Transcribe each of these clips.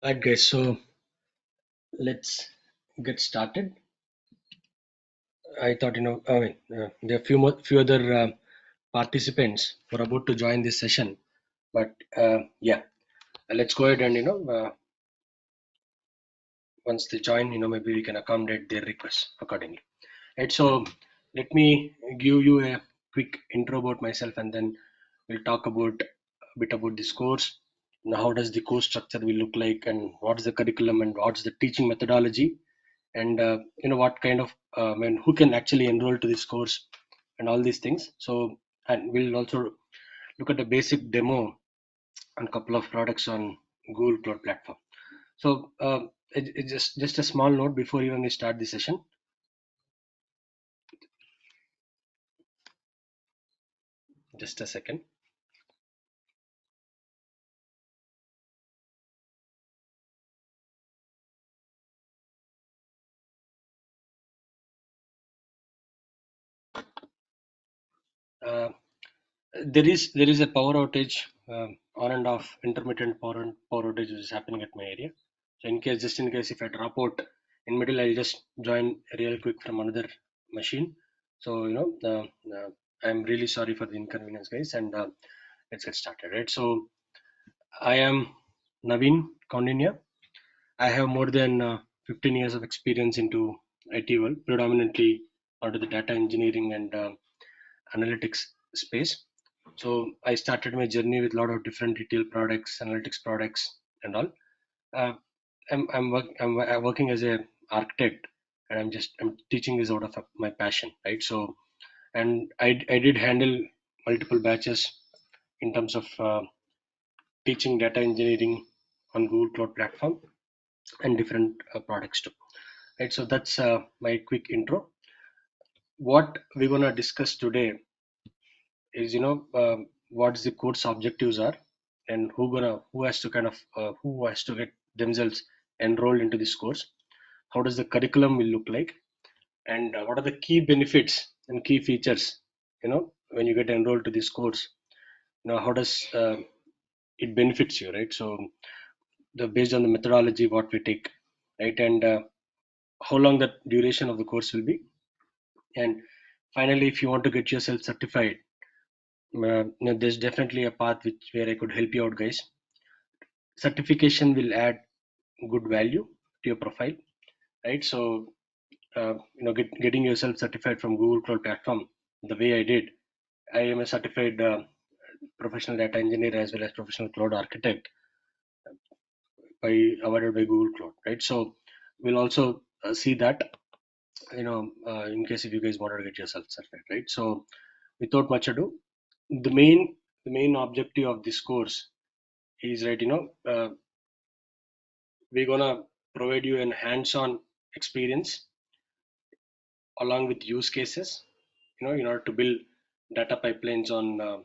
Right, guys. So let's get started. I thought, there are few other participants who are about to join this session, but yeah, let's go ahead and once they join, maybe we can accommodate their requests accordingly. Right. So let me give you a quick intro about myself, and then we'll talk about a bit about this course. How does the course structure will look like, and what's the curriculum, and what's the teaching methodology, and what kind of who can actually enroll to this course, and all these things. So, and we'll also look at a basic demo on a couple of products on Google Cloud Platform. So, it's just a small note before even we start the session. Just a second. Uh, there is a power outage, on and off intermittent power outage is happening at my area. So just in case if I drop out in middle, I'll just join real quick from another machine. So I'm really sorry for the inconvenience, guys, and let's get started. Right. So I am Naveen Kaundinya. I have more than 15 years of experience into IT world, predominantly under the data engineering and analytics space. So I started my journey with a lot of different retail products, analytics products, and all. Uh, I'm working as a architect, and I'm teaching this out of my passion, right? So, and I did handle multiple batches in terms of teaching data engineering on Google Cloud Platform and different products too, right? So that's my quick intro. What we're gonna discuss today is what's the course objectives are, and who has to who has to get themselves enrolled into this course. How does the curriculum will look like, and what are the key benefits and key features, when you get enrolled to this course. How does it benefits you, right? So the based on the methodology what we take, right, and how long the duration of the course will be, and finally if you want to get yourself certified, there's definitely a path which where I could help you out, guys. Certification will add good value to your profile, right? So, getting yourself certified from Google Cloud Platform, the way I did, I am a certified professional data engineer as well as professional cloud architect by awarded by Google Cloud, right? So, we'll also see that, in case if you guys want to get yourself certified, right? So, without much ado, the main objective of this course is, right, we're gonna provide you an hands-on experience along with use cases, in order to build data pipelines on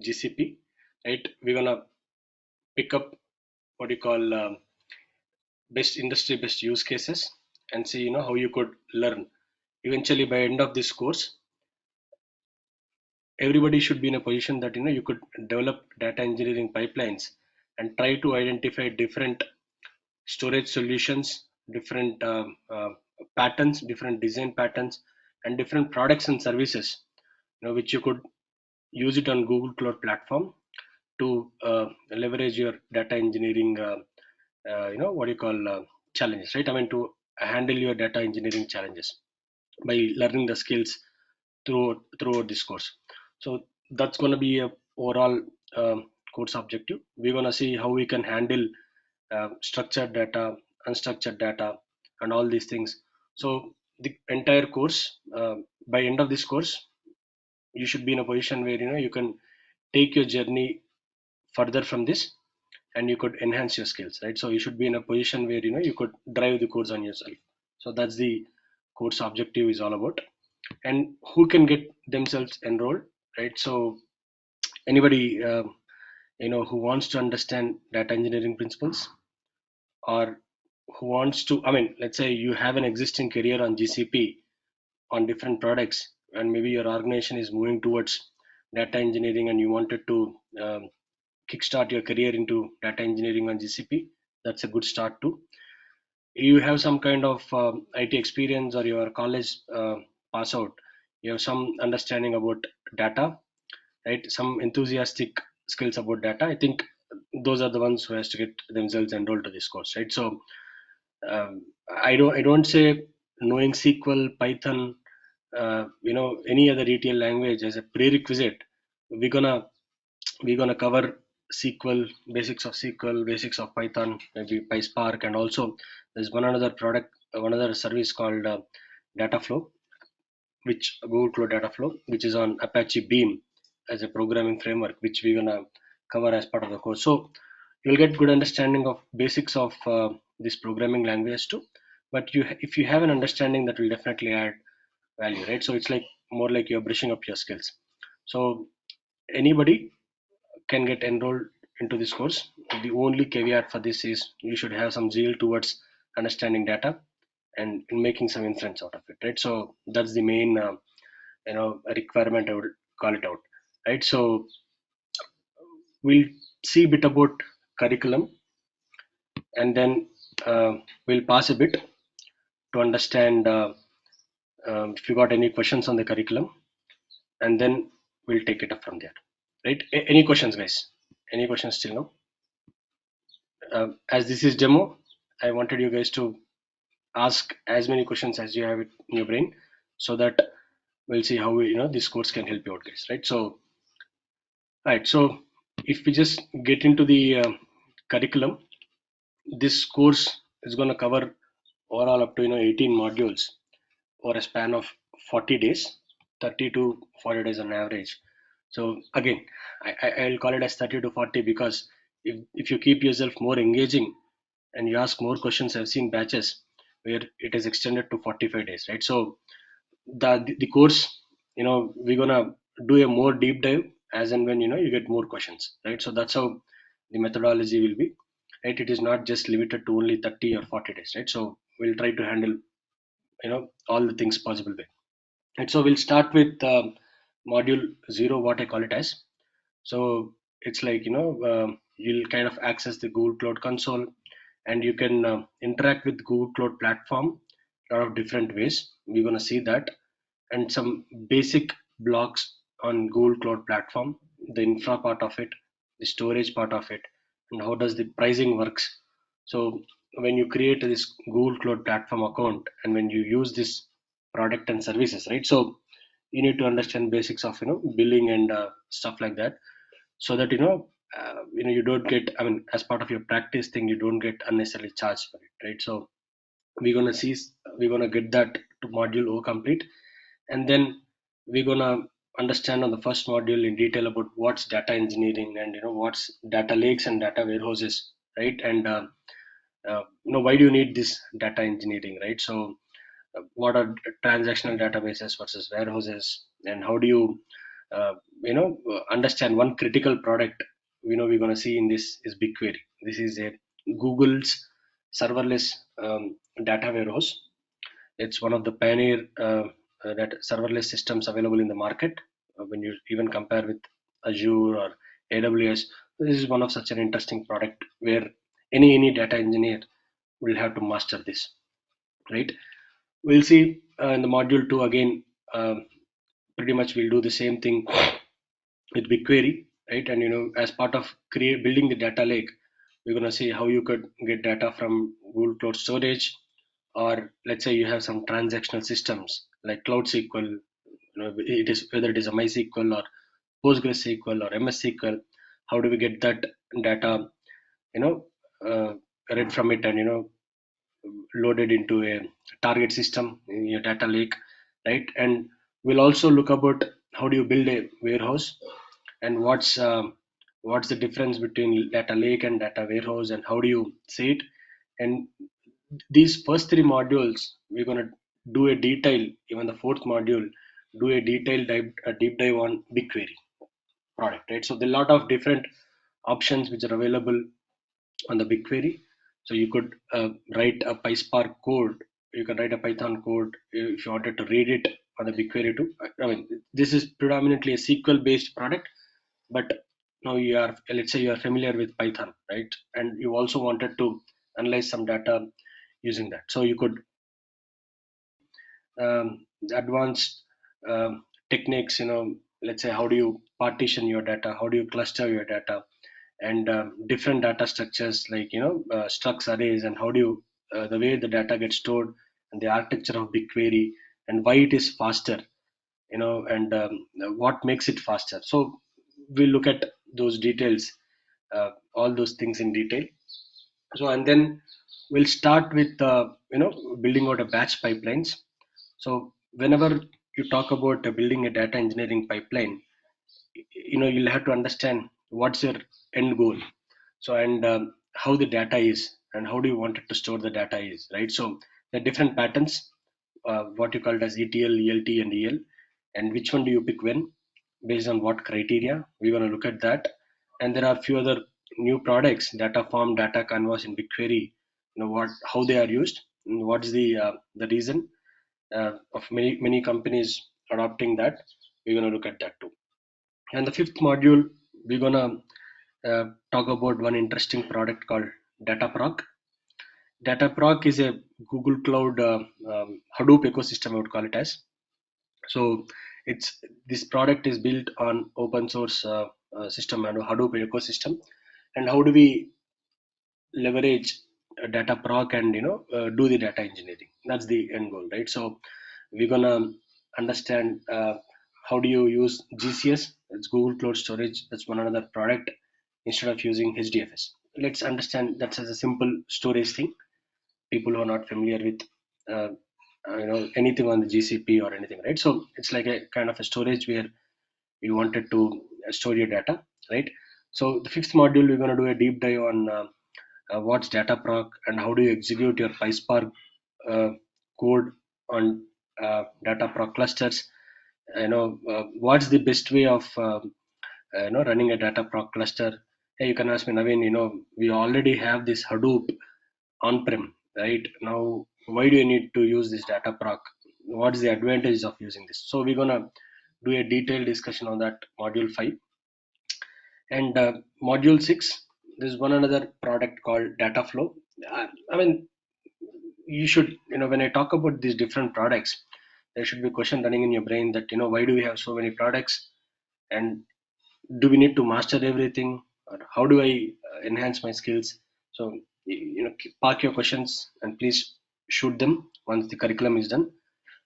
GCP, right? We're gonna pick up what you call best industry best use cases and see how you could learn. Eventually, by end of this course, everybody should be in a position that you could develop data engineering pipelines and try to identify different storage solutions, different patterns, different design patterns, and different products and services, which you could use it on Google Cloud Platform to leverage your data engineering, what you call challenges, right? I mean, to handle your data engineering challenges by learning the skills throughout this course. So that's going to be a overall course objective. We're going to see how we can handle structured data, unstructured data, and all these things. So the entire course, by end of this course, you should be in a position where you can take your journey further from this, and you could enhance your skills, right? So you should be in a position where you could drive the course on yourself. So that's the course objective is all about, and who can get themselves enrolled, right? So anybody who wants to understand data engineering principles, or who wants to, I mean, let's say you have an existing career on GCP on different products, and maybe your organization is moving towards data engineering and you wanted to kickstart your career into data engineering on GCP. That's a good start too. You have some kind of IT experience or your college pass out, you have some understanding about data, right? Some enthusiastic skills about data. I think those are the ones who has to get themselves enrolled to this course, right? So I don't say knowing SQL, Python, any other ETL language as a prerequisite. We're gonna we're gonna cover SQL, basics of SQL, basics of Python, maybe PySpark, and also there's one other service called Dataflow, which Google Cloud Dataflow, which is on Apache Beam as a programming framework, which we're gonna cover as part of the course. So you'll get good understanding of basics of this programming language too. But if you have an understanding, that will definitely add value, right? So it's like more like you're brushing up your skills. So anybody can get enrolled into this course. The only caveat for this is you should have some zeal towards understanding data and making some inference out of it, right? So that's the main requirement, I would call it out, right? So we'll see a bit about curriculum, and then we'll pass a bit to understand if you got any questions on the curriculum, and then we'll take it up from there, right? Any questions, guys? Any questions till now? As this is demo, I wanted you guys to ask as many questions as you have it in your brain, so that we'll see how this course can help you out, guys, right? So right, so if we just get into the curriculum, this course is going to cover overall up to 18 modules over a span of 40 days, 30 to 40 days on average. So again, I'll call it as 30 to 40, because if you keep yourself more engaging and you ask more questions, I've seen batches where it is extended to 45 days, right? So the course, we're gonna do a more deep dive as and when you get more questions, right? So that's how the methodology will be, right? It is not just limited to only 30 or 40 days, right? So we'll try to handle all the things possible way, right? So we'll start with module 0, what I call it as. So it's like you'll kind of access the Google Cloud Console, and you can interact with Google Cloud Platform a lot of different ways. We're gonna see that, and some basic blocks on Google Cloud Platform, the infra part of it, the storage part of it, and how does the pricing works. So when you create this Google Cloud Platform account and when you use this product and services, right? So you need to understand basics of billing and stuff like that, so that you don't get, I mean, as part of your practice thing, you don't get unnecessarily charged for it, right? So we're gonna see we're gonna get that to module O complete, and then we're gonna understand on the first module in detail about what's data engineering, and what's data lakes and data warehouses, right? And why do you need this data engineering, right? So what are transactional databases versus warehouses, and how do you understand one critical product we're going to see in this is BigQuery. This is a Google's serverless data warehouse. It's one of the pioneer that serverless systems available in the market. When you even compare with Azure or AWS, this is one of such an interesting product where any data engineer will have to master this, right? We'll see in the module 2 again. Pretty much we'll do the same thing with BigQuery, right? And as part of create building the data lake, we're going to see how you could get data from Google Cloud Storage, or let's say you have some transactional systems like Cloud SQL. It is whether it is a MySQL or PostgreSQL or MS SQL. How do we get that data, you know, read from it, and loaded into a target system in your data lake, right? And we'll also look about how do you build a warehouse, and what's the difference between data lake and data warehouse, and how do you see it. And these first three modules, we're going to do a detail, even the fourth module, do a deep dive on BigQuery product, right? So there are a lot of different options which are available on the BigQuery. So you could write a PySpark code, you can write a Python code if you wanted to read it on the BigQuery too. I mean, this is predominantly a SQL based product, but now you are, let's say you are familiar with Python, right? And you also wanted to analyze some data using that. So you could advanced techniques, let's say how do you partition your data, how do you cluster your data, and different data structures like structs arrays, and how do you the way the data gets stored, and the architecture of BigQuery, and why it is faster, and what makes it faster. So we look at those details, all those things in detail. So and then we'll start with building out a batch pipelines. So whenever you talk about building a data engineering pipeline, you'll have to understand what's your end goal. So and how the data is, and how do you want it to store the data is, right? So the different patterns, what you called as ETL, ELT, and EL, and which one do you pick when, based on what criteria. We're going to look at that. And there are a few other new products, data form, data canvas in BigQuery, what, how they are used, and what's the reason of many companies adopting that. We're going to look at that too. And the fifth module, we're going to talk about one interesting product called Dataproc. Dataproc is a Google Cloud Hadoop ecosystem, I would call it as. So it's this product is built on open source system and Hadoop ecosystem. And how do we leverage data proc and do the data engineering? That's the end goal, right? So we're gonna understand how do you use GCS, it's Google Cloud Storage, that's one another product, instead of using HDFS. Let's understand that as a simple storage thing. People who are not familiar with uh, anything on the GCP or anything, right? So it's like a kind of a storage where you wanted to store your data, right? So the fifth module, we're going to do a deep dive on what's Dataproc, and how do you execute your PySpark uh, code on Dataproc clusters. What's the best way of running a Dataproc cluster. Hey, you can ask me, Naveen, we already have this Hadoop on-prem, right? Now, why do you need to use this Dataproc? What's the advantage of using this? So we're gonna do a detailed discussion on that module 5. And module 6, there's one another product called Data Flow. I mean, you should, when I talk about these different products, there should be a question running in your brain that, why do we have so many products? And do we need to master everything? Or how do I enhance my skills? So, park your questions and please shoot them once the curriculum is done.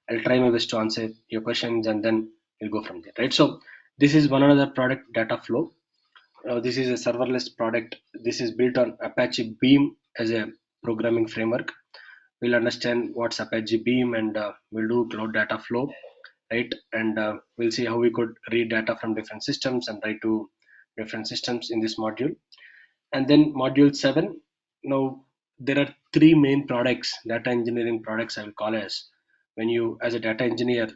I'll try my best to answer your questions, and then we'll go from there, right? So this is one another product, Data Flow. This is a serverless product. This is built on Apache Beam as a programming framework. We'll understand what's Apache Beam, and we'll do cloud data flow, right? And we'll see how we could read data from different systems and write to different systems in this module. And then module 7, now there are three main products, data engineering products, I will call as, when you as a data engineer,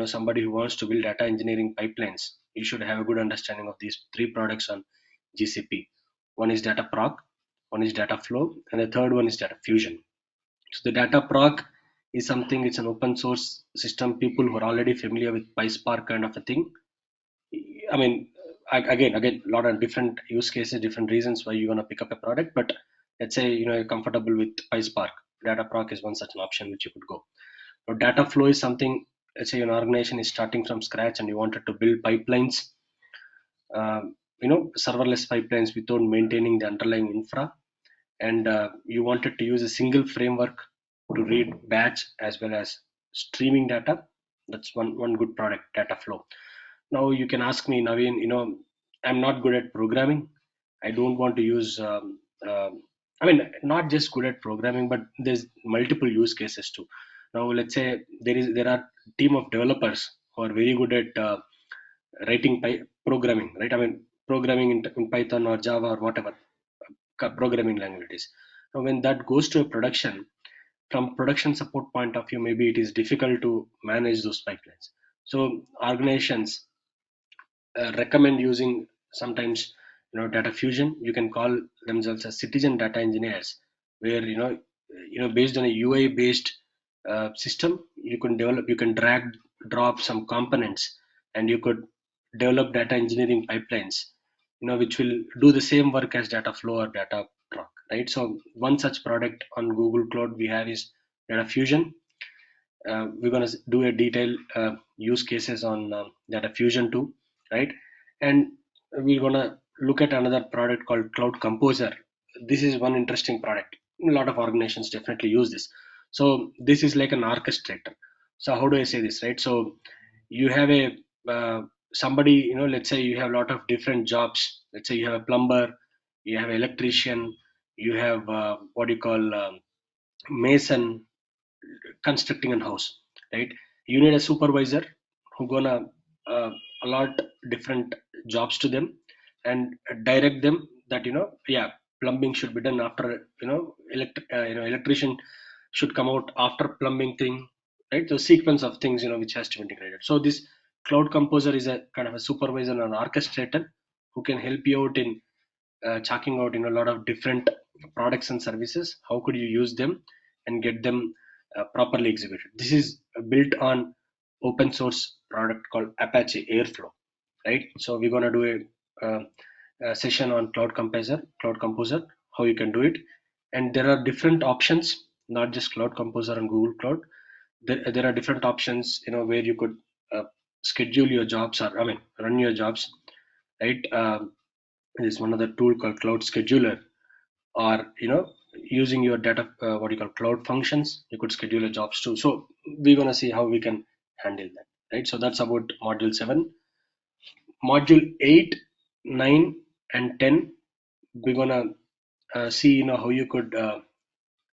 somebody who wants to build data engineering pipelines, you should have a good understanding of these three products on GCP. One is Data Proc, one is Data Flow, and the third one is Data Fusion. So the Data Proc is something, it's an open source system. People who are already familiar with PySpark kind of a thing, I mean, again, a lot of different use cases, different reasons why you're gonna pick up a product. But let's say you're comfortable with PySpark. Dataproc is one such an option which you could go. Now, data flow is something. Let's say an organization is starting from scratch and you wanted to build pipelines, serverless pipelines without maintaining the underlying infra, and you wanted to use a single framework to read batch as well as streaming data. That's one good product, Data Flow. Now you can ask me, Naveen, I'm not good at programming. I don't want to use, I mean, not just good at programming, but there's multiple use cases too. Now let's say there are team of developers who are very good at writing programming, right? I mean, programming in Python or Java or whatever programming language it is. Now when that goes to a production, from production support point of view, maybe it is difficult to manage those pipelines. So organizations recommend using sometimes data fusion. You can call themselves as citizen data engineers, where based on a UI based system, you can drag drop some components, and you could develop data engineering pipelines, which will do the same work as data flow or data proc, right? So one such product on Google Cloud we have is Data Fusion. We're going to do a detailed use cases on Data Fusion too, right? And we're going to look at another product called Cloud Composer. This is one interesting product. A lot of organizations definitely use this. So this is like an orchestrator. So how do I say this, right? So you have a somebody, let's say you have a lot of different jobs. Let's say you have a plumber, you have an electrician, you have what you call mason, constructing a house, right? You need a supervisor who gonna uh, allot different jobs to them and direct them that, yeah, plumbing should be done after, electrician should come out after plumbing thing, right? The sequence of things, which has to be integrated. So this Cloud Composer is a kind of a supervisor and orchestrator who can help you out in chalking out, a lot of different products and services. How could you use them and get them properly executed? This is built on open source product called Apache Airflow, right? So we're going to do a session on Cloud Composer, how you can do it. And there are different options, not just Cloud Composer and Google Cloud. There are different options, where you could uh, schedule your jobs, or I mean run your jobs, right? There's one other tool called Cloud Scheduler, or using your data, what you call cloud functions, you could schedule your jobs too. So we're going to see how we can handle that, right? So that's about module 7. Module 8, 9 and 10, we're going to see how you could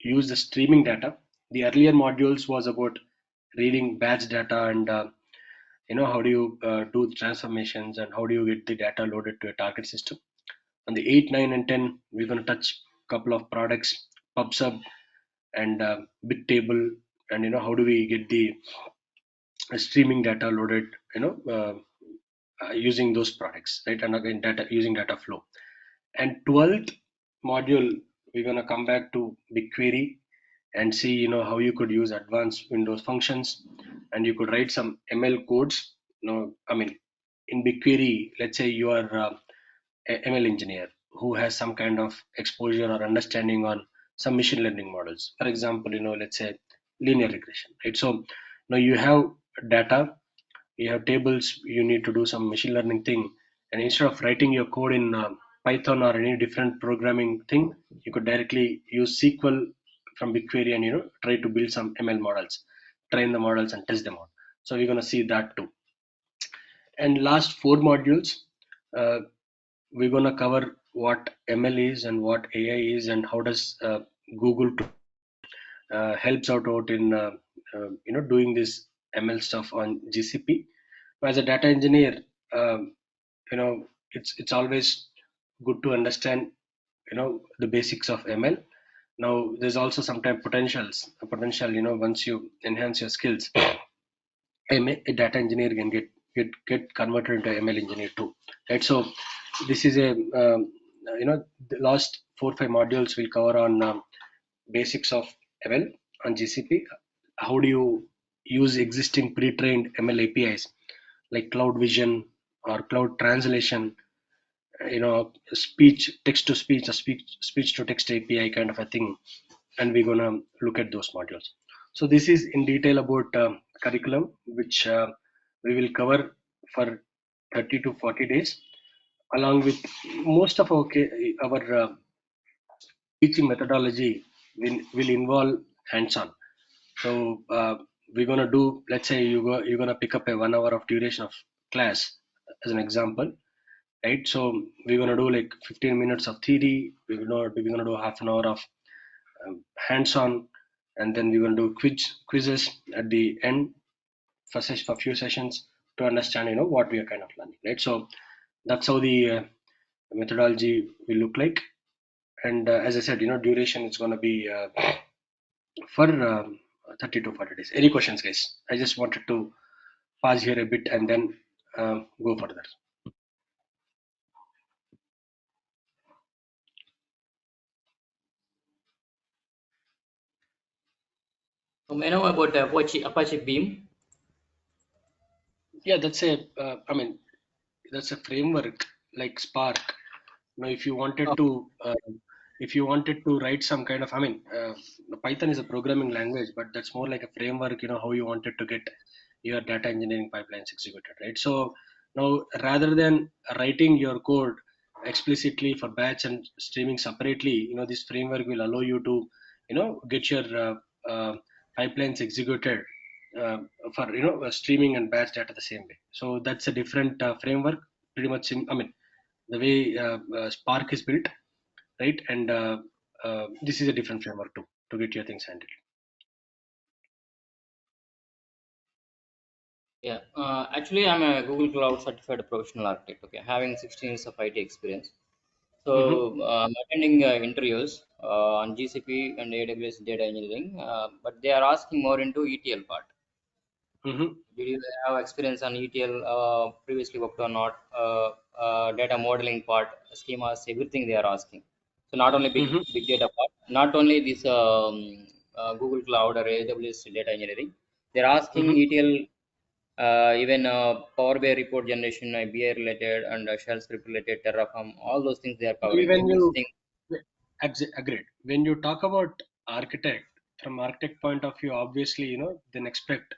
use the streaming data. The earlier modules was about reading batch data, and how do you do the transformations, and how do you get the data loaded to a target system. On the 8, 9 and 10, we're going to touch a couple of products, PubSub and Bigtable, and how do we get the streaming data loaded, using those products, right? And again, data using data flow. And 12th module, we're going to come back to BigQuery and see, how you could use advanced Windows functions, and you could write some ML codes. I mean, in BigQuery, let's say you are ML engineer who has some kind of exposure or understanding on some machine learning models. For example, let's say linear regression, right? So now you have data, you have tables, you need to do some machine learning thing, and instead of writing your code in Python or any different programming thing, you could directly use SQL from BigQuery and try to build some ML models, train the models and test them out. So we're going to see that too. And last 4 modules, uh, we're going to cover what ML is and what AI is, and how does Google helps out in doing this ML stuff on GCP. As a data engineer, you know it's always good to understand the basics of ML. Now there's also sometimes potential, once you enhance your skills, a data engineer can get converted into ML engineer too, right? So this is a the last 4 5 modules will cover on basics of ML on GCP. How do you use existing pre-trained ML APIs like Cloud Vision or Cloud Translation, speech text to speech, or speech to text API kind of a thing, and we're gonna look at those modules. So this is in detail about curriculum, which we will cover for 30 to 40 days, along with most of our teaching methodology will involve hands-on. So we're gonna do, let's say you're gonna pick up a 1 hour of duration of class as an example, right? So we're gonna do like 15 minutes of theory. We're gonna do half an hour of hands-on, and then we're gonna do quizzes at the end for few sessions to understand what we are kind of learning, right? So that's how the methodology will look like. And as I said, duration is gonna be for 30 to 40 days. Any questions, guys? I just wanted to pause here a bit and then go further. May I know about the Apache Beam? Yeah, that's a framework like Spark. Now, if you wanted to if you wanted to write some kind of, I mean, Python is a programming language, but that's more like a framework, how you wanted to get your data engineering pipelines executed, right? So now, rather than writing your code explicitly for batch and streaming separately, this framework will allow you to get your uh, pipelines executed uh, for streaming and batch data the same way. So that's a different framework, pretty much. I mean, the way Spark is built, right? And this is a different framework too, to get your things handled. Yeah, actually, I'm a Google Cloud certified professional architect. Okay, having 16 years of IT experience. Mm-hmm. So I'm attending interviews on GCP and AWS data engineering, but they are asking more into ETL part. Mm-hmm. Did you have experience on ETL previously worked or not? Data modeling part, schemas, everything they are asking. So not only Mm-hmm. big data part, not only this Google Cloud or AWS data engineering, they're asking Mm-hmm. ETL, even Power BI report generation, BI related and shell script related, Terraform, all those things they are covering. When Every you thing. agreed, when you talk about architect, from architect point of view, obviously, then expect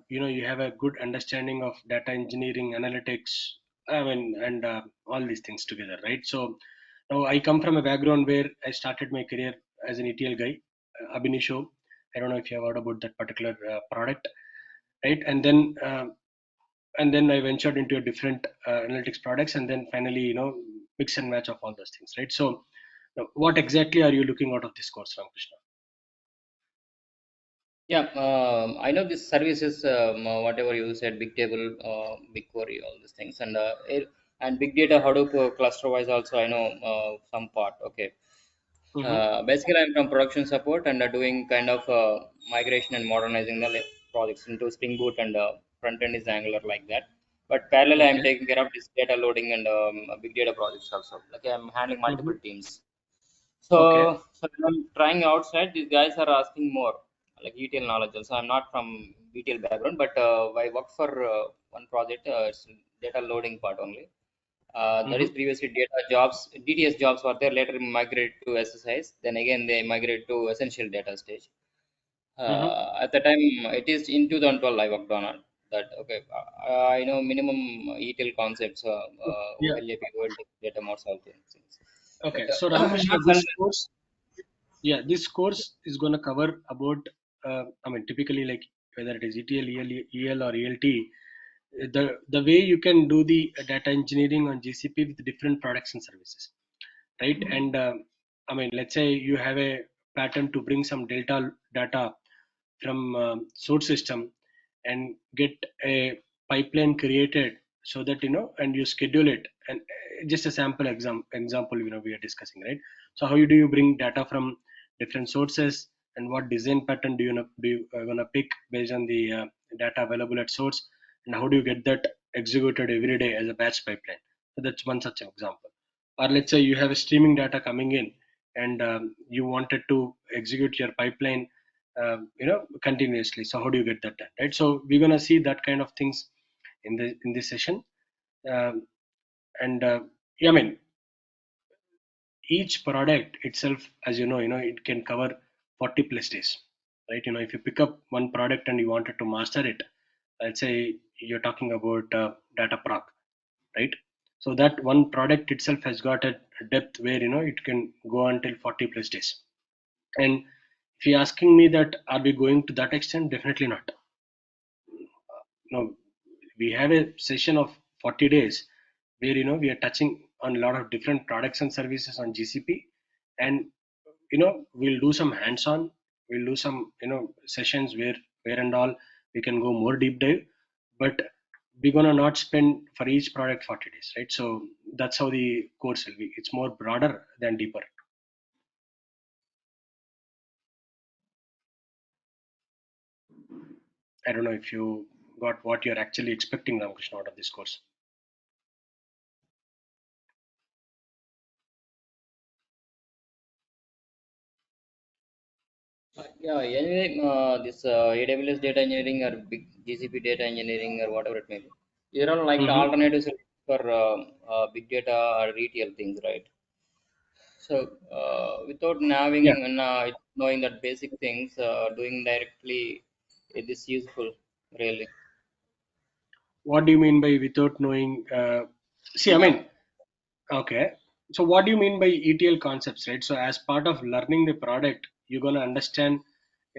you have a good understanding of data engineering, analytics, I mean, and all these things together, right? So now I come from a background where I started my career as an ETL guy, Abinisho. I don't know if you have heard about that particular product, right? And then I ventured into a different analytics products, and then finally, mix and match of all those things, right? So, now, what exactly are you looking out of this course, Ramakrishna? Yeah, I know these services, whatever you said, big table, BigQuery, all these things, and and big data Hadoop cluster wise also I know some part. Okay, Mm-hmm. basically I'm from production support and doing kind of migration and modernizing the projects into Spring Boot and front end is Angular like that. But parallel, I'm Okay. taking care of this data loading and big data projects also. Like I'm handling Mm-hmm. multiple teams. So, Okay. so when I'm trying outside, these guys are asking more, like ETL knowledge. Also, I'm not from ETL background, but I worked for one project, it's data loading part only. That is Mm-hmm. previously data jobs, DTS jobs were there, later migrated to SSIs. Then again, they migrated to essential data stage. Mm-hmm. At the time, it is in 2012 I worked on it. That okay, I know minimum ETL concepts, Yeah. OLAP, OLT, data modes, all things. But Okay. So, Ramakrishna, not this familiar. course, yeah, this course is going to cover about, I mean, typically, like, whether it is ETL, EL, or ELT, the way you can do the data engineering on GCP with different products and services, right? And I mean, let's say you have a pattern to bring some data from source system and get a pipeline created, so that and you schedule it, and just a sample example we are discussing, right? So how do you bring data from different sources, and what design pattern do you gonna pick based on the data available at source, and how do you get that executed every day as a batch pipeline? So that's one such example. Or let's say you have a streaming data coming in, and you wanted to execute your pipeline continuously. So how do you get that done, right? So we're gonna see that kind of things in this session. um, and yeah, I mean, each product itself, as it can cover 40 plus days, right? If you pick up one product and you wanted to master it, let's say you're talking about data proc, right? So that one product itself has got a depth where it can go until 40 plus days. And if you're asking me that are we going to that extent, definitely not. No, we have a session of 40 days where we are touching on a lot of different products and services on GCP. And we'll do some hands-on, we'll do some sessions where and all we can go more deep dive. But we're gonna not spend for each product 40 days, right? So that's how the course will be. It's more broader than deeper. I don't know if you got what you're actually expecting, Ramakrishna, out of this course. Yeah, anyway, this AWS data engineering or big GCP data engineering or whatever it may be, these are all like Mm-hmm. alternatives for big data or retail things, right? So without Yeah. knowing that basic things, doing directly it is useful, really. What do you mean by without knowing? See, I mean, okay. So what do you mean by ETL concepts, right? So as part of learning the product, you're gonna understand,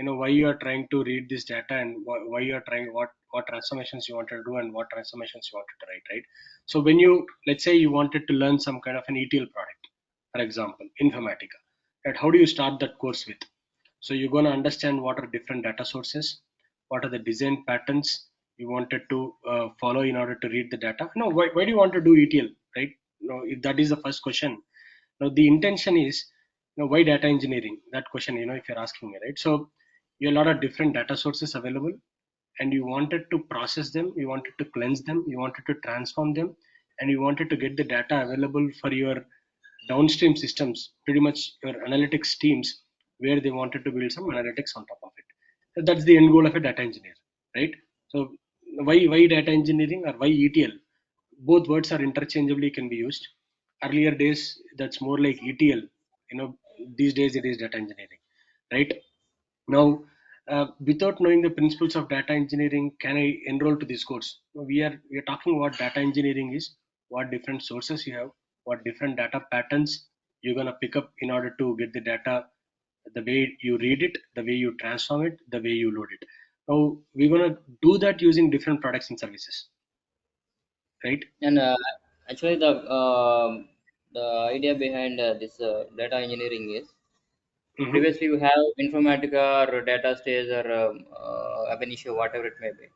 why you are trying to read this data and why you are trying what transformations you wanted to do and what transformations you wanted to write, right? So when you let's say you wanted to learn some kind of an ETL product, for example, Informatica, right? How do you start that course with? So you're gonna understand what are different data sources, what are the design patterns you wanted to follow in order to read the data. No, why do you want to do ETL, right? No, if that is the first question. Now the intention is, why data engineering? That question, if you're asking me, right? So you have a lot of different data sources available, and you wanted to process them, you wanted to cleanse them, you wanted to transform them, and you wanted to get the data available for your downstream systems, pretty much your analytics teams, where they wanted to build some analytics on top of it. So that's the end goal of a data engineer, right? So why data engineering or why ETL? Both words are interchangeably can be used. Earlier days, that's more like ETL. These days it is data engineering, right? Now, without knowing the principles of data engineering, can I enroll to this course? No, we are talking what data engineering is, what different sources you have, what different data patterns you're gonna pick up in order to get the data, the way you read it, the way you transform it, the way you load it. Now we're gonna do that using different products and services, right? And actually, the idea behind this data engineering is, Mm-hmm. previously you have Informatica or data stage or ab initio, whatever it may be,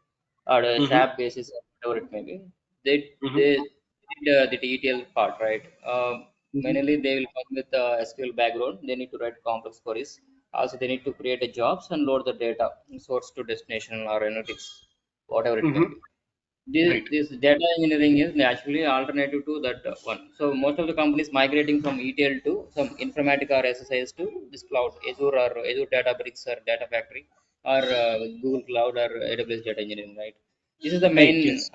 or a Mm-hmm. SAP basis, or whatever it may be. They Mm-hmm. did the ETL part, right? Mm-hmm. Mainly they will come with SQL background. They need to write complex queries. Also, they need to create a jobs and load the data, source to destination or analytics, whatever it may Mm-hmm. be. This, Right. this data engineering is actually alternative to that one. So most of the companies migrating from ETL to some Informatica or SSIS to this cloud, Azure or Azure Databricks or Data Factory or Google Cloud or AWS data engineering, right? This is the Right. main Yes.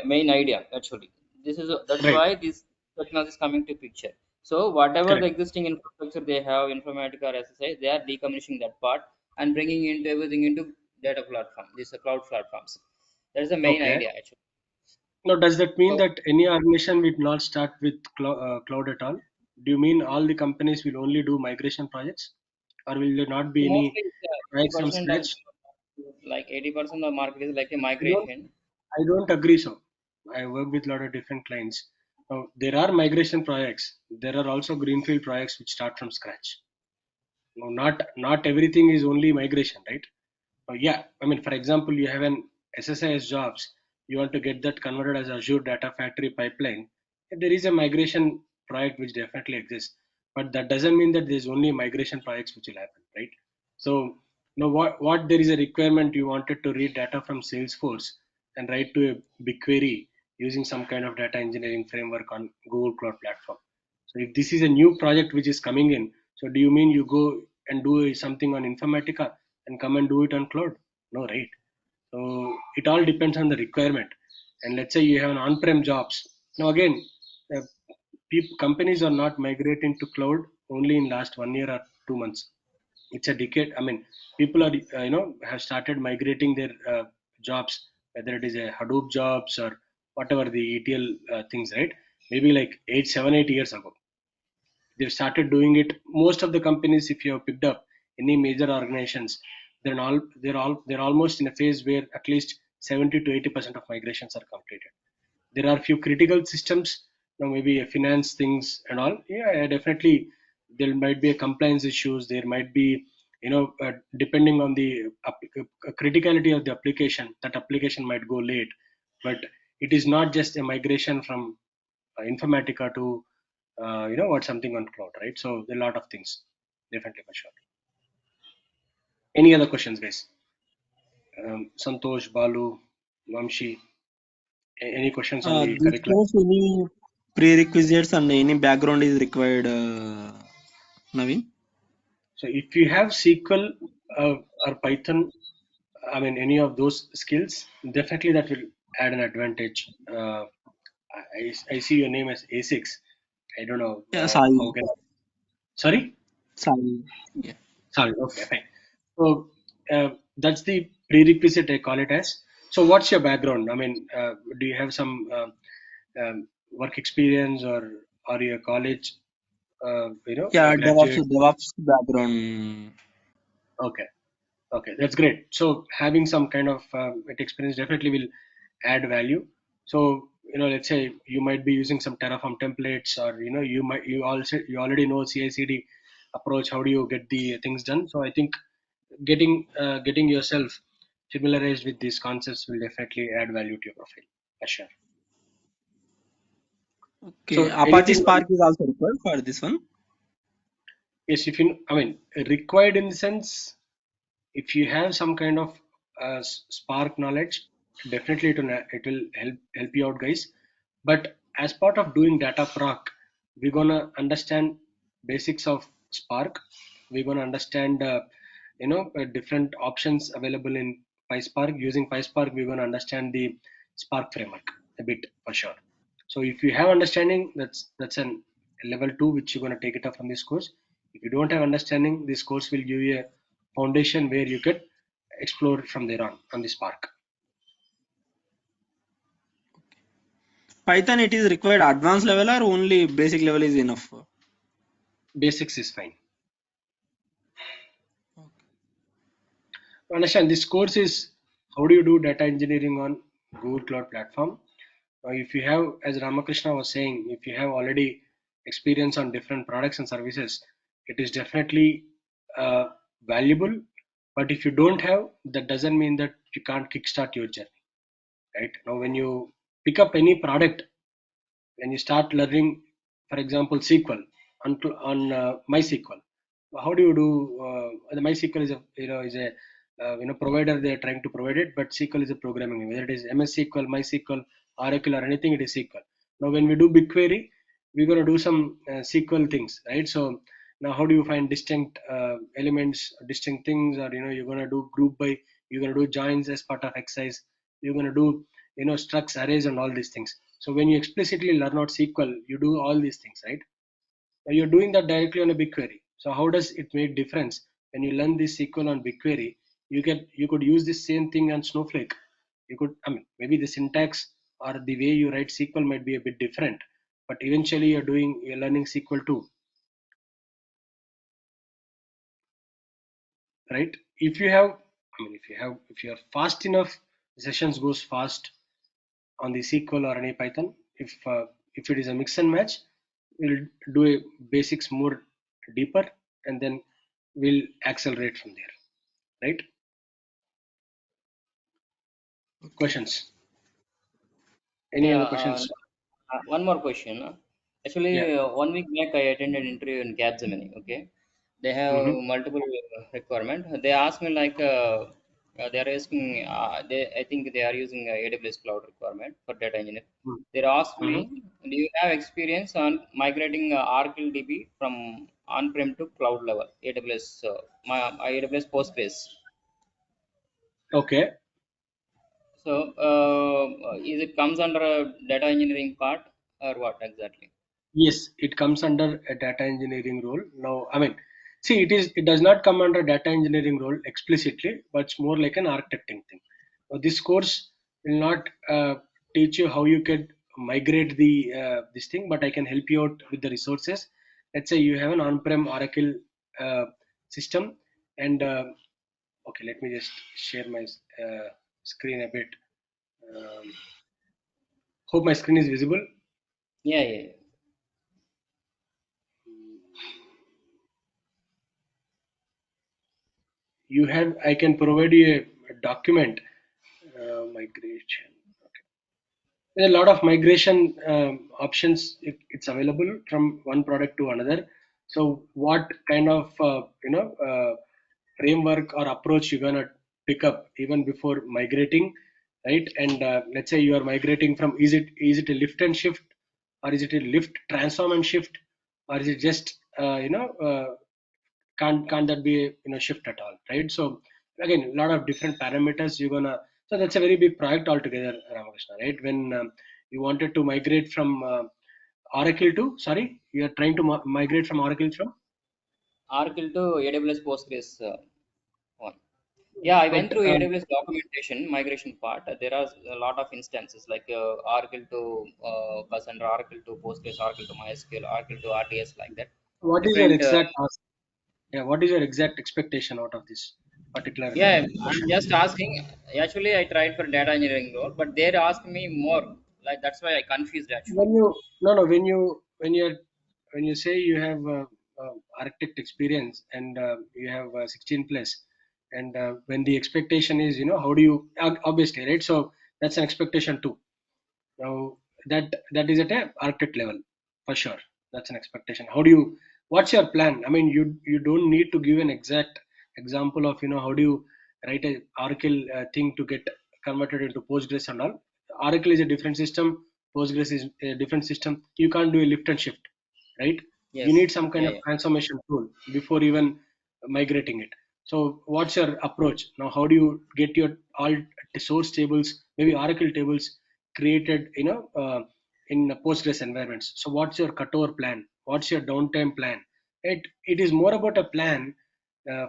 main idea actually. That's Right. why this technology is coming to picture. So whatever the Correct. existing infrastructure they have, Informatica or SSI, they are decommissioning that part and bringing into everything into data platform. These are cloud platforms. That's the main Okay. idea actually. Now, does that mean So that any organization will not start with cloud at all? Do you mean all the companies will only do migration projects, or will there not be any mostly it's, projects from 80% of scratch? like 80% of the market is like a I don't, migration. I don't agree so. I work with a lot of different clients. Now, there are migration projects. There are also greenfield projects which start from scratch. Now, not everything is only migration, right? Yeah, I mean, for example, you have an SSIS jobs, you want to get that converted as Azure Data Factory pipeline. There is a migration project which definitely exists, but that doesn't mean that there's only migration projects which will happen, right? So, what there is a requirement you wanted to read data from Salesforce and write to a BigQuery using some kind of data engineering framework on Google Cloud Platform. So, if this is a new project which is coming in, so do you mean you go and do something on Informatica and come and do it on cloud? No, right? So it all depends on the requirement. And let's say you have an on-prem jobs. Now again, uh, companies are not migrating to cloud only in last 1 year or 2 months. It's a decade. I mean, people are have started migrating their jobs, whether it is a Hadoop jobs or whatever the ETL things, right? Maybe like 7, 8 years ago they've started doing it. Most of the companies, if you have picked up any major organizations, they're almost in a phase where at least 70 to 80% of migrations are completed. There are few critical systems, maybe a finance things and all. Yeah, definitely there might be a compliance issues. There might be, depending on the criticality of the application, that application might go late. But it is not just a migration from Informatica to what something on cloud, right? So there are a lot of things, definitely for sure. Any other questions, guys? Santosh, Balu, Vamshi, any questions on the This curriculum? course, any prerequisites and any background is required, Naveen? So if you have SQL or Python, I mean any of those skills, definitely that will add an advantage. I see your name as A6. I don't know Yeah, how Sai. can. Sorry, Sorry. Yeah. sorry. Okay, fine. So that's the prerequisite I call it as. So what's your background? I mean, do you have some work experience, or are you a college, a Yeah, graduate? DevOps background. Okay, okay, that's great. So having some kind of experience definitely will add value. So let's say you might be using some Terraform templates, or you already know CI/CD approach. How do you get the things done? So I think getting yourself familiarized with these concepts will definitely add value to your profile. For sure. Okay, So Apache anything on, Spark is also required for this one. yes, if you, I mean, required in the sense, if you have some kind of Spark knowledge, definitely it will help you out, guys. But as part of doing data proc, we're gonna understand basics of Spark. We're gonna understand different options available in PySpark. Using PySpark, we're gonna understand the Spark framework a bit for sure. So if you have understanding, that's an level two which you're gonna take it up from this course. If you don't have understanding, this course will give you a foundation where you could explore from there on the Spark. Python, it is required advanced level or only basic level is enough? Basics is fine. Understand this course is how do you do data engineering on Google Cloud Platform. If you have, as Ramakrishna was saying, if you have already experience on different products and services, it is definitely valuable. But if you don't have, that doesn't mean that you can't kickstart your journey. Right now, when you pick up any product, when you start learning, for example, SQL on MySQL, how do you do? The MySQL is a provider, they are trying to provide it, but SQL is a programming. Whether it is MS SQL, MySQL, Oracle, or anything, it is SQL. Now, when we do BigQuery, we're gonna do some SQL things, right? So now, how do you find distinct elements, distinct things, or you're gonna do group by, you're gonna do joins as part of exercise, you're gonna do structs, arrays, and all these things. So when you explicitly learn out SQL, you do all these things, right? Now you're doing that directly on a BigQuery. So how does it make difference when you learn this SQL on BigQuery? You could use this same thing on Snowflake. You could, I mean, maybe the syntax or the way you write SQL might be a bit different, but eventually you're learning SQL too, right? If you have, I mean, if you are fast enough, the sessions goes fast on the SQL or any Python. If it is a mix and match, we'll do a basics more deeper, and then we'll accelerate from there. Right? Okay. Questions? Any Yeah, other questions? one more question. Yeah. Actually, 1 week back, I attended an interview in Capgemini. Okay, they have Mm-hmm. multiple requirement. They asked me like they are asking. I think they are using AWS cloud requirement for data engineer. They asked me, Mm-hmm. do you have experience on migrating Oracle DB from on-prem to cloud level AWS? My AWS Postgres. Okay. So, is it comes under a data engineering part or what exactly? Yes, it comes under a data engineering role. Now, I mean, see, it does not come under data engineering role explicitly, but it's more like an architecting thing. Now, this course will not teach you how you can migrate the this thing, but I can help you out with the resources. Let's say you have an on-prem Oracle uh, system, and okay, let me just share my screen a bit. Um, hope my screen is visible. Yeah, yeah, yeah. You have, I can provide you a document migration. Okay. There are a lot of migration options. It's available from one product to another. So what kind of framework or approach you're gonna pick up even before migrating, right? And let's say you are migrating from, is it a lift and shift, or is it a lift transform and shift, or is it just can't that be shift at all, right? So again, a lot of different parameters you're gonna, so that's a very big project altogether, Ramakrishna, right? When you wanted to migrate from Oracle to, sorry, you are trying to migrate from Oracle from? Oracle to AWS Postgres one. Yeah, I went But through AWS documentation migration part. There are a lot of instances like Oracle to Cassandra, Oracle to Postgres, Oracle to MySQL, Oracle to RDS, like that. what is your Different. exact ask? Yeah, what is your exact expectation out of this particular Yeah, I'm question? just asking. Actually, I tried for data engineering role, but they're asking me more. Like that's why I confused actually. When you no no when you say you have architect experience and you have 16 plus, and when the expectation is, how do you obviously, right? So that's an expectation too. Now that is at a architect level for sure. That's an expectation. How do you? What's your plan? I mean, you don't need to give an exact example of, how do you write a Oracle thing to get converted into Postgres and all. Oracle is a different system. Postgres is a different system. You can't do a lift and shift, right? You Yes. need some kind Yeah. of Yeah. transformation tool before even migrating it. So what's your approach now? How do you get your all source tables, maybe Oracle tables, created, in Postgres environments? So what's your cutover plan? What's your downtime plan? It is more about a plan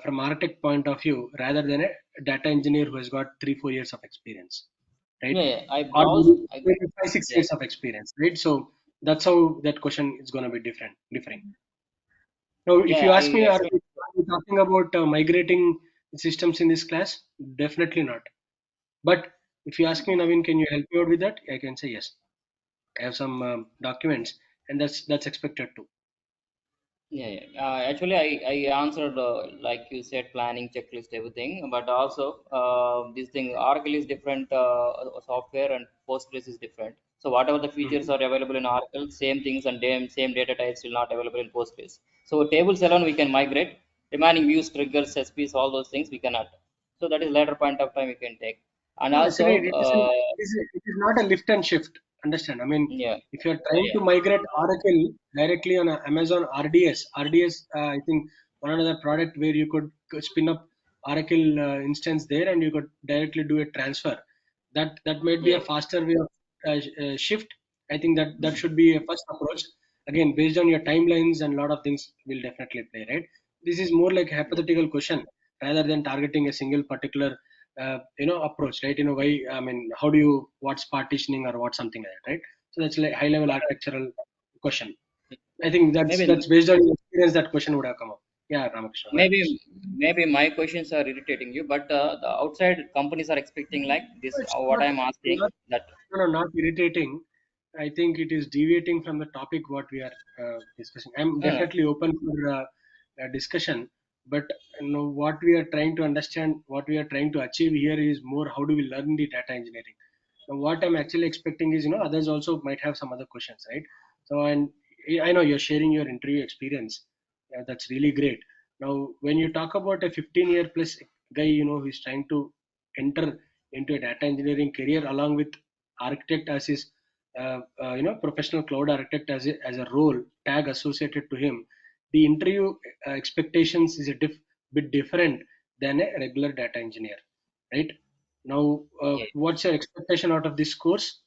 from architect point of view rather than a data engineer who has got 3 4 years of experience, right? Yeah. Yeah. I Or browsed. maybe 5 6 Yeah. years of experience, right? So that's how that question is going to be differing. Now, if you Yeah. I ask me, expect. are we talking about migrating systems in this class? Definitely not. But if you ask me, Naveen, can you help me out with that? I can say yes. I have some documents, and that's expected too. Yeah, yeah. Actually, I answered like you said, planning, checklist, everything. But also, this thing Oracle is different software, and Postgres is different. So whatever the features Mhm. are available in Oracle, same things and same data types will not available in Postgres. So tables alone we can migrate. Remaining views, triggers, SPs, all those things we cannot. So that is later point of time we can take. And No, it's also, right. It is not a lift and shift. Understand? I mean, yeah, if you're yeah, trying to yeah, migrate Oracle directly on a Amazon RDS, I think one another product where you could spin up Oracle instance there and you could directly do a transfer. That might be yeah, a faster way of shift. I think that should be a first approach. Again, based on your timelines and a lot of things will definitely play, right? This is more like a yeah. hypothetical question rather than targeting a single particular approach, right? Why, I mean, how do you, what's partitioning or what, something like that, right? So that's like high level architectural question. I think that's Maybe based on your experience, that question would have come up. Yeah, Ramakrishna, go ahead, maybe please. maybe my questions are irritating you, but the outside companies are expecting like this. No, it's What I'm asking not that. no, no, not irritating. I think it is deviating from the topic what we are discussing. I'm Uh, definitely open for a discussion, but what we are trying to understand, what we are trying to achieve here is more how do we learn the data engineering. Now, what I'm actually expecting is, others also might have some other questions, right? So, and I know you're sharing your interview experience. Yeah, that's really great. Now, when you talk about a 15-year plus guy, who's trying to enter into a data engineering career along with architect as his, professional cloud architect as a role tag associated to him, the interview expectations is a bit different than a regular data engineer, right? Now, yeah, what's your expectation out of this course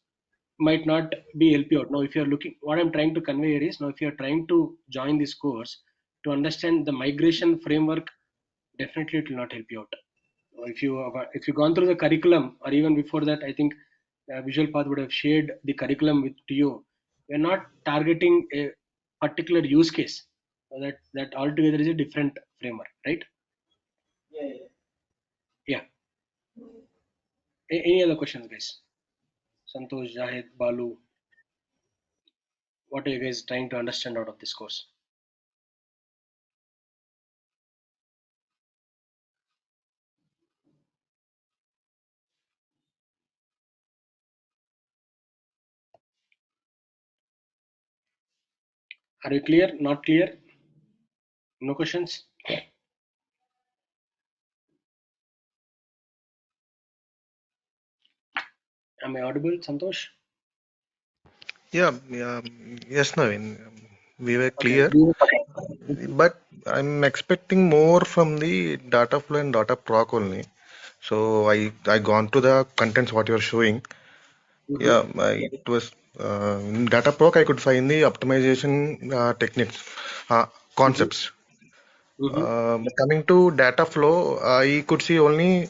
might not be help you out. Now, if you're looking, what I'm trying to convey here is, now if you're trying to join this course to understand the migration framework, definitely it will not help you out. If you've gone through the curriculum, or even before that, I think Visual Path would have shared the curriculum with to you. We're not targeting a particular use case. So that altogether is a different framework, right? Yeah. Any other questions, guys? Santosh, Jahid, Balu, what are you guys trying to understand out of this course? Are you clear? Not clear? No questions? Am I audible, Santosh? Yeah, yeah, yes, Naveen. We were Okay. clear, but I'm expecting more from the data flow and data proc only. So I gone to the contents what you're showing. Mm-hmm. Yeah, it was in data proc I could find the optimization techniques, Mm-hmm. concepts. Mm-hmm. Coming to data flow, I could see only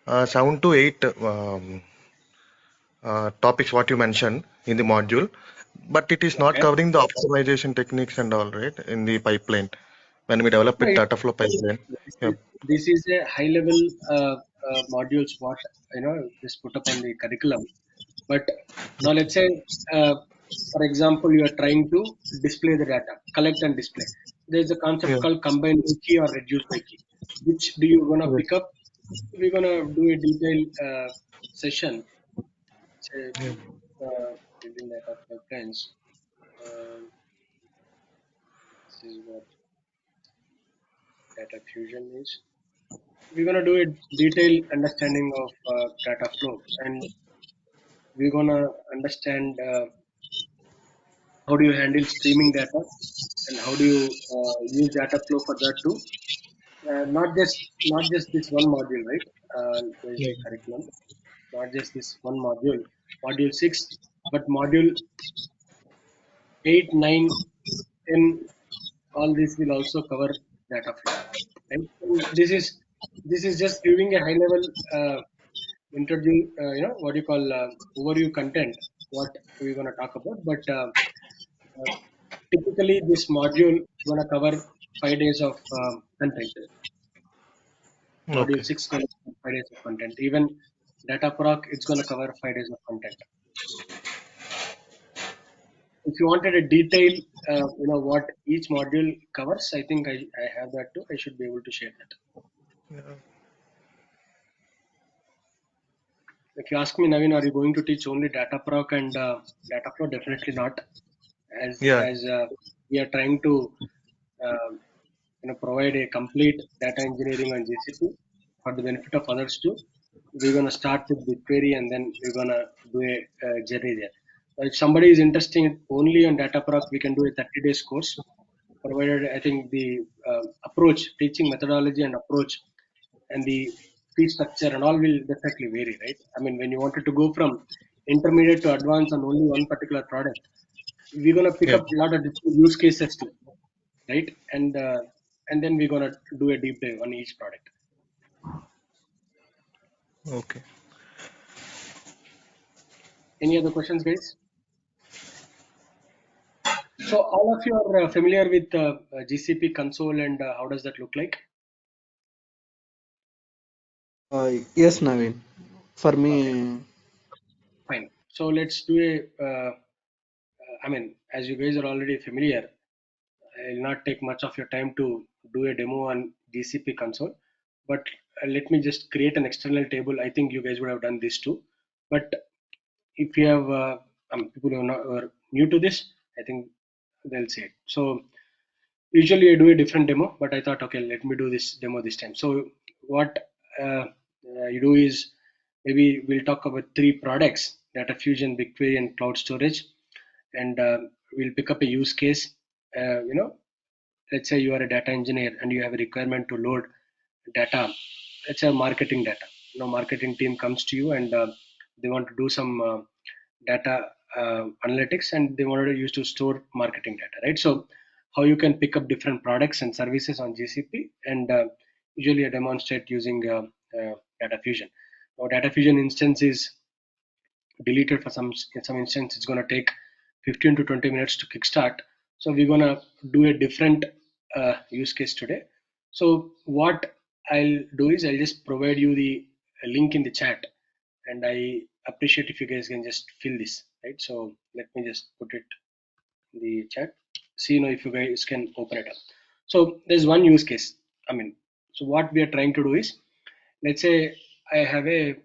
7 to 8 topics what you mentioned in the module, but it is not Okay. covering the optimization techniques and all, right, in the pipeline when we develop No, it data flow pipeline. Yeah. this is a high level modules what just put up on the curriculum. But now let's say, uh, for example, you are trying to display the data, collect and display. There's a concept Yeah. called combine by key or reduce by key. Which do you gonna Yes. pick up? We're gonna do a detailed session. Say, Yeah. building data pipelines. Um, this is what data fusion is. We're gonna do a detailed understanding of data flow, and we're gonna understand how do you handle streaming data and how do you use data flow for that too. Not just this one module, right? There's Yeah. a curriculum, not just this one module, module 6, but module 8, 9, 10, all this will also cover data flow. Right? And this is just giving a high level introduce, what you call overview content, what we're going to talk about. But uh, typically, this module is going to cover 5 days of content. Module Okay. 6 going to cover 5 days of content. Even data proc, it's going to cover 5 days of content. If you wanted a detail, what each module covers, I think I have that too. I should be able to share that. Yeah. If you ask me, Naveen, are you going to teach only data proc and data flow? Definitely not. As Yeah. as we are trying to uh, provide a complete data engineering on GCP for the benefit of others too. We're gonna start with BigQuery and then we're gonna do a journey there. If somebody is interested only on data proc, we can do a 30 days course. Provided I think the approach, teaching methodology and approach, and the fee structure and all will definitely vary, right? I mean, when you wanted to go from intermediate to advanced on only one particular product, we're gonna pick Yeah. up a lot of different use cases too, right? And then we're gonna do a deep dive on each product. Okay. Any other questions, guys? So all of you are familiar with GCP console and how does that look like? Yes, Naveen. For Okay, me, fine. So let's do a. I mean, as you guys are already familiar, I'll not take much of your time to do a demo on GCP console, but let me just create an external table. I think you guys would have done this too. But if you have people who are new to this, I think they'll see it. So usually I do a different demo, but I thought, okay, let me do this demo this time. So what you do is maybe we'll talk about three products: Data Fusion, BigQuery, and Cloud Storage, and we'll pick up a use case. Let's say you are a data engineer and you have a requirement to load data. Let's say marketing data. Marketing team comes to you and they want to do some data analytics and they wanted to use to store marketing data, right? So how you can pick up different products and services on GCP, and usually I demonstrate using data fusion. Now data fusion instance is deleted for some instance. It's going to take 15 to 20 minutes to kickstart. So we're going to do a different use case today. So what I'll do is I'll just provide you the link in the chat, and I appreciate if you guys can just fill this, right? So let me just put it in the chat. See, if you guys can open it up. So there's one use case. I mean, so what we are trying to do is, let's say I have a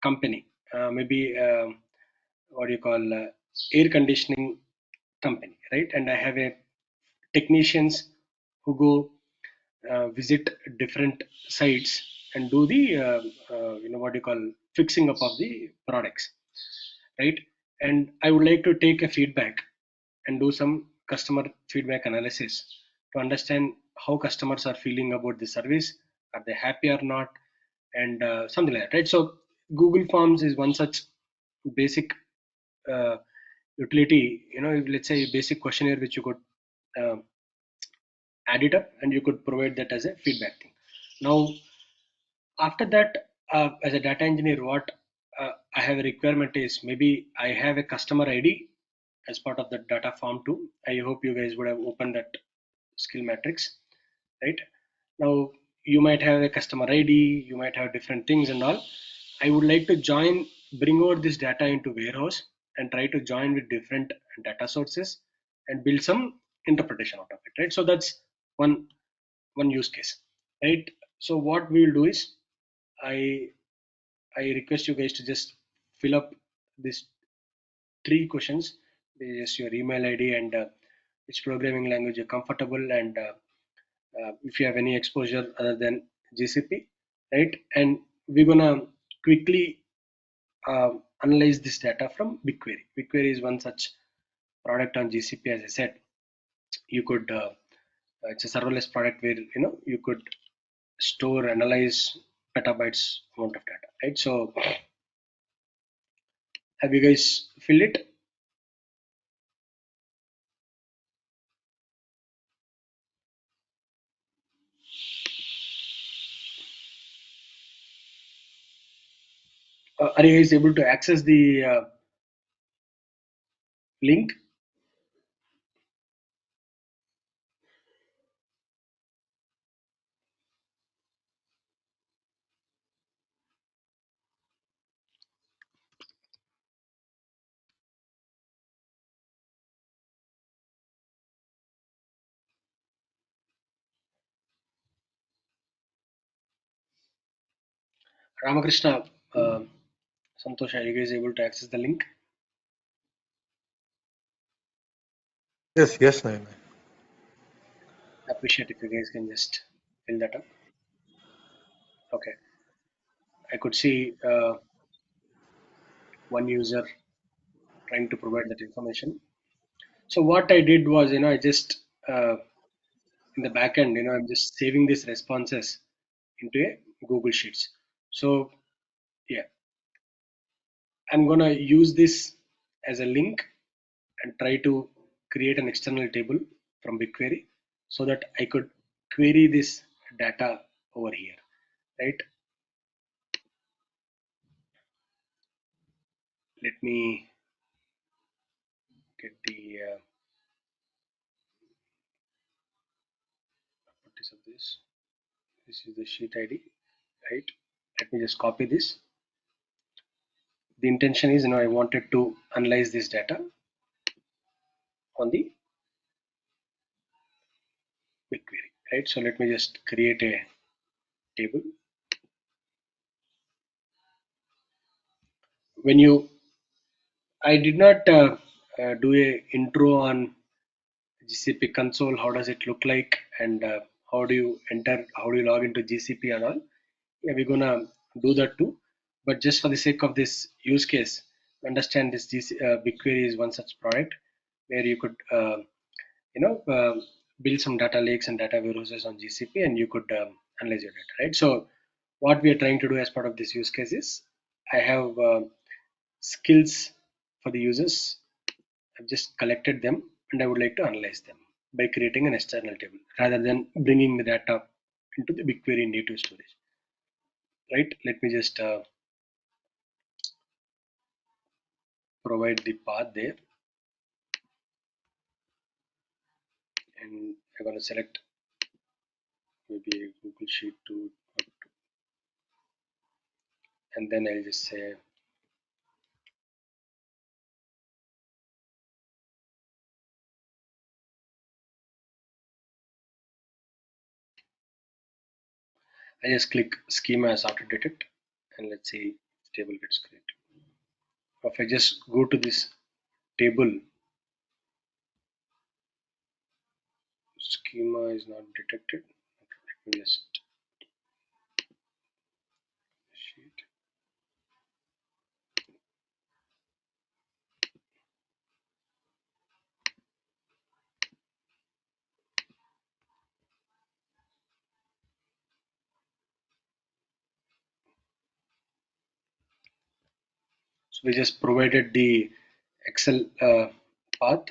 company, maybe what do you call air conditioning company, right? And I have a technicians who go visit different sites and do the what do you call fixing up of the products, right? And I would like to take a feedback and do some customer feedback analysis to understand how customers are feeling about the service. Are they happy or not? And something like that, right? So Google Forms is one such basic uh, utility. Let's say a basic questionnaire which you could uh, add it up, and you could provide that as a feedback thing. Now, after that, as a data engineer, what I have a requirement is maybe I have a customer ID as part of the data form too. I hope you guys would have opened that skill matrix, right? Now, you might have a customer ID, you might have different things and all. I would like to bring over this data into warehouse and try to join with different data sources and build some interpretation out of it, right? So that's one use case, right? So what we will do is I I request you guys to just fill up these three questions. Just your email ID and which programming language you're comfortable, and if you have any exposure other than GCP, right? And we're gonna quickly analyze this data from BigQuery. BigQuery is one such product on GCP. As I said, you could it's a serverless product where you could store, analyze petabytes amount of data, right? So have you guys filled it? Are you guys able to access the link? Ramakrishna, Santosh, are you guys able to access the link? Yes, yes, Nayan. I appreciate if you guys can just fill that up. Okay, I could see one user trying to provide that information. So what I did was, I just in the back end, I'm just saving these responses into a Google Sheets. So yeah, I'm gonna use this as a link and try to create an external table from BigQuery so that I could query this data over here, right? Let me get the properties of this. This is the sheet ID, right? Let me just copy this. The intention is, I wanted to analyze this data on the BigQuery, right? So let me just create a table. When I did not do a intro on GCP console. How does it look like, and how do you enter? How do you log into GCP and all? Yeah, we're gonna do that too. But just for the sake of this use case, understand this BigQuery is one such product where you could you know uh, build some data lakes and data warehouses on GCP, and you could analyze your data, right? So what we are trying to do as part of this use case is I have skills for the users. I've just collected them, and I would like to analyze them by creating an external table rather than bringing the data into the BigQuery native storage, right? Let me just provide the path there, and I'm going to select maybe a Google Sheet to, and then I'll just say I just click schema as auto detect, and let's see table gets created. If I just go to this table, schema is not detected. Let me just sheet. So we just provided the Excel path.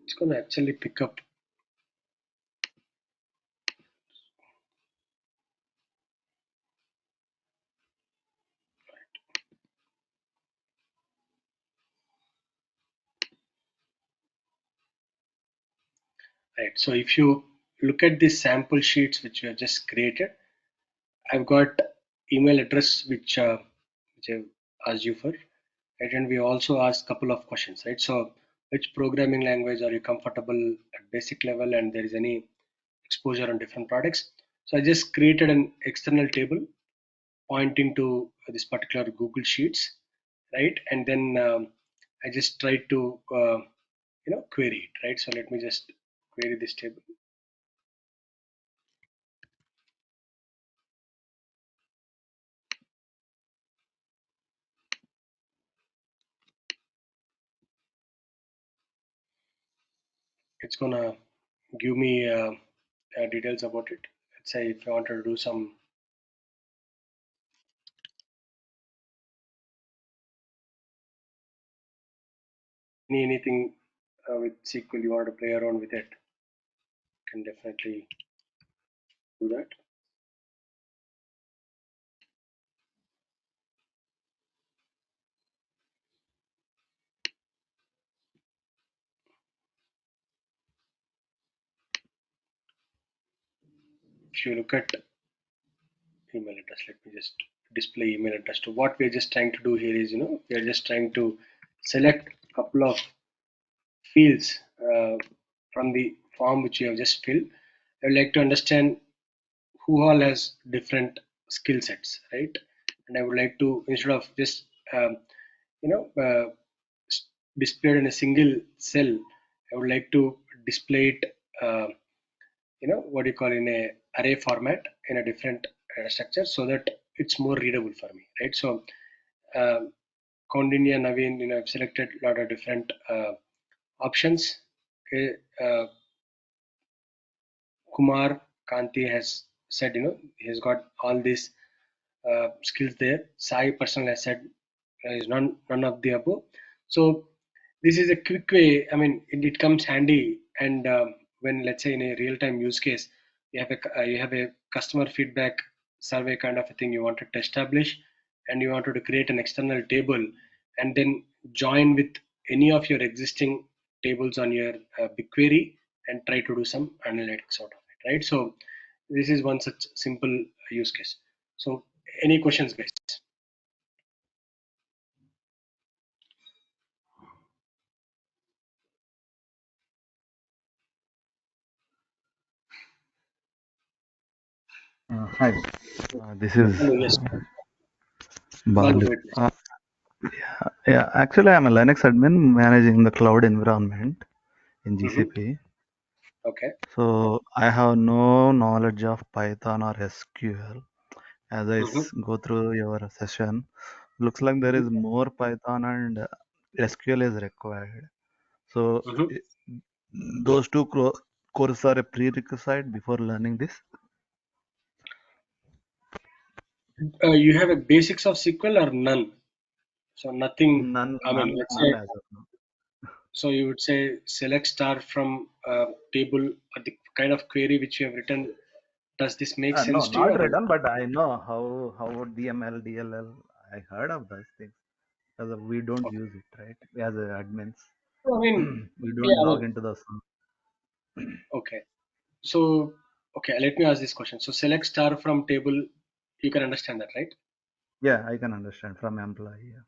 It's going to actually pick up. Right. So if you look at the sample sheets which we have just created, I've got email address which I've asked you for, right? And we also asked a couple of questions, right? So which programming language are you comfortable at basic level, and there is any exposure on different products. So I just created an external table pointing to this particular Google Sheets, right? And then I just tried to query it, right? So let me just query this table. It's gonna give me details about it. Let's say if I wanted to do some anything with SQL, you want to play around with it, can definitely do that. If you look at email address, let me just display email address. To what we're just trying to do here is, we're just trying to select a couple of fields from the form which you have just filled. I would like to understand who all has different skill sets, right? And I would like to, instead of just you know uh, displayed in a single cell, I would like to display it what do you call, in a array format in a different structure, so that it's more readable for me, right? So uh, Kaundinya, Naveen, I've selected a lot of different options. Okay. Kumar Kanti has said, he's got all these skills there. Sai personal has said is none of the above. So this is a quick way. I mean, it comes handy, and when, let's say, in a real time use case, you have a customer feedback survey kind of a thing you wanted to establish, and you wanted to create an external table, and then join with any of your existing tables on your BigQuery, and try to do some analytics out of it, right? So this is one such simple use case. So any questions, guys? Hi, this is Hello, yes. Balu, Balu. go ahead, please. Yeah, actually, I'm a Linux admin managing the cloud environment in Mm-hmm. GCP. Okay. So I have no knowledge of Python or SQL. As I Mm-hmm. go through your session, looks like there Mm-hmm. is more Python and SQL is required. So Mm-hmm. i- those two courses are a prerequisite before learning this. You have a basics of SQL or none? So nothing. None, I mean, none, let's none say. as of now. So you would say select star from table, or the kind of query which you have written. Does this make No, sense to you, not or written, but I know how DML, DLL. I heard of those things because we don't okay? use it, right? As admins, So, I mean, we yeah. don't I log mean, into those. okay. So okay, let me ask this question. So select star from table. You can understand that, right? Yeah, I can understand from employee. Yeah.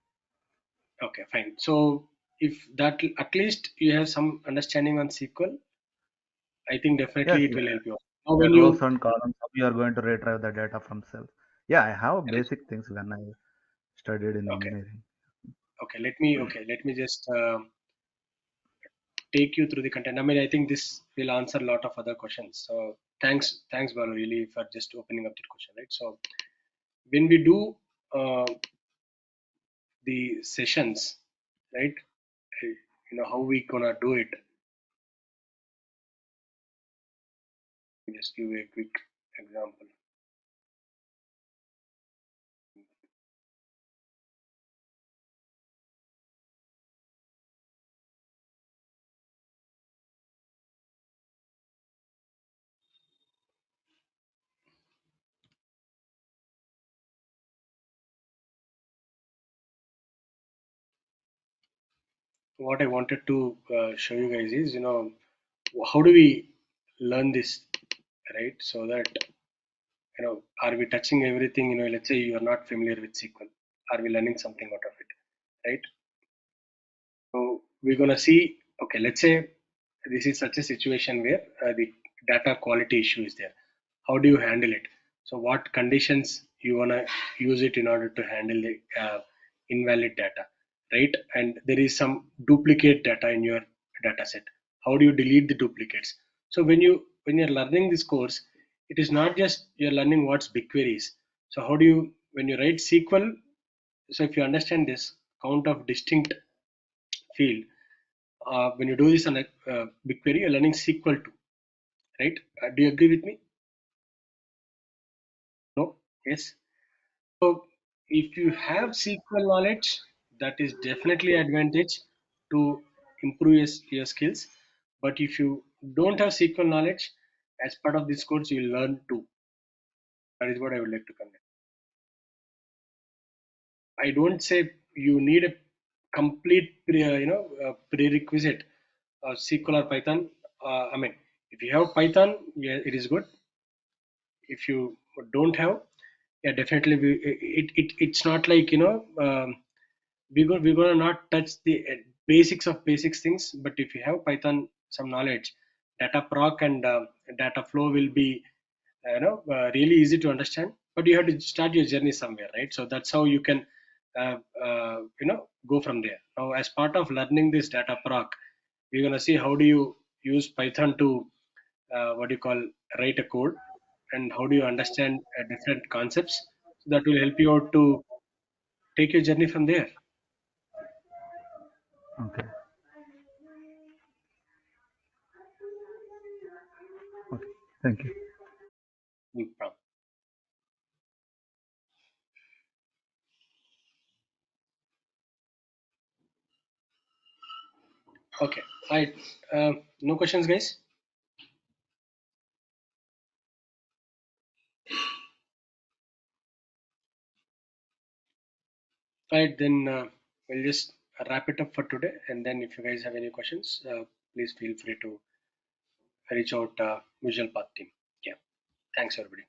Okay, fine. So if that, at least you have some understanding on SQL, I think Yes, definitely it yeah. will help you. Now The when rows you and columns, how you are going to retrieve the data from cells. Yeah, I have correct. basic things when I studied in Okay, engineering. let me just take you through the content. I mean, I think this will answer a lot of other questions. So thanks, Balu, really, for just opening up the question, right? So when we do the sessions, right? How we gonna do it? Just give a quick example. what I wanted to show you guys is, how do we learn this, right? So that, are we touching everything? Let's say you are not familiar with SQL. Are we learning something out of it, right? So we're gonna see. Okay, let's say this is such a situation where the data quality issue is there. How do you handle it? So what conditions you wanna use it in order to handle the invalid data, right? And there is some duplicate data in your data set. How do you delete the duplicates? So when you're learning this course, it is not just you're learning what's BigQuery is. So how do you, when you write SQL, so if you understand this count of distinct field, when you do this on a BigQuery, you're learning SQL too, right? Do you agree with me? No? Yes? So if you have SQL knowledge, that is definitely advantage to improve your skills. But if you don't have SQL knowledge, as part of this course, you'll learn too. That is what I would like to convey. I don't say you need a complete, prerequisite SQL or Python. I mean, if you have Python, yeah, it is good. If you don't have, yeah, definitely it's not like, we're gonna not touch the basics of basics things. But if you have Python some knowledge, data proc and data flow will be really easy to understand. But you have to start your journey somewhere, right? So that's how you can go from there. Now as part of learning this data proc, we're gonna see how do you use Python to what do you call, write a code, and how do you understand different concepts. So that will help you out to take your journey from there. Okay. Okay. Thank you. No problem. Okay. All right. No questions, guys? All right, then we'll just wrap it up for today. And then if you guys have any questions, please feel free to reach out Visual Path team. Yeah. Thanks, everybody.